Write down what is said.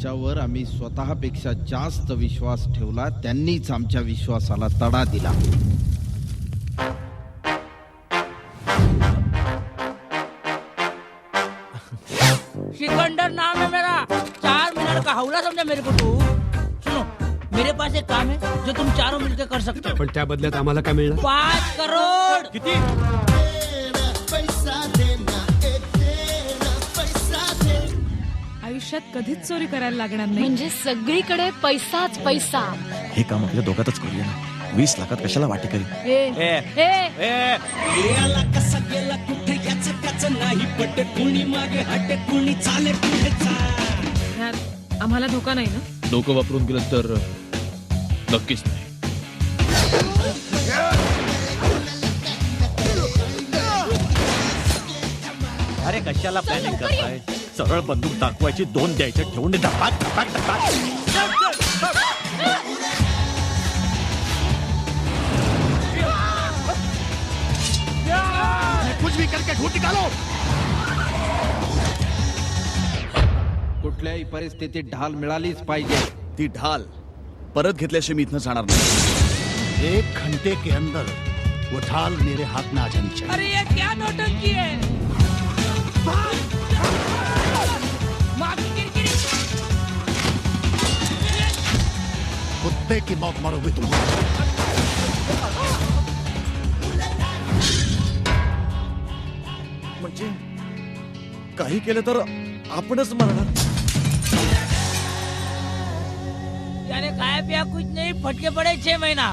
ज्यांच्यावर आम्ही स्वतःपेक्षा जास्त विश्वास ठेवला त्यांनीच आमच्या विश्वासाला तडा दिला. सिकंदर नाम है मेरा. 4 मिनट का हौला समझा मेरे को तू. सुनो, मेरे पास एक काम है जो तुम चारों मिलकर कर सकते हो. पण त्या बदल्यात आम्हाला काय मिळणार? 5 करोड. किती? आयुष्यात कधीच चोरी करायला लागणार नाही. म्हणजे सगळीकडे पैसाच पैसा. हे काम आपल्या दोघातच करूया ना. 20 लाखात कशाला वाटे करी. ह्यात आम्हाला धोका नाही ना? डोकं वापरून गेलं तर नक्कीच नाही. अरे कशाला प्लॅनिंग करताय. सरळ बंदूक दाखवायची, 2 द्यायचे, ठेवून धपाक धपाक धपाक. कुछ भी करके ढूंढ निकालो. कुठल्याही परिस्थितीत ढाल मिळालीच पाहिजे. ती ढाल परत घेतल्याशिवाय मी इथनं जाणार नाही. 1 घंटे के अंदर वो ढाल मेरे हाथ में आ जानी चाहिए. अरे ये क्या नौटंकी है. माँ की किरकिरी. कुत्ते की मौत मरोगे तुम. म्हणजे काही केलं तर आपणच मरणार. याने खाया पिया कुछ नहीं, फटके पड़े 6 महीना.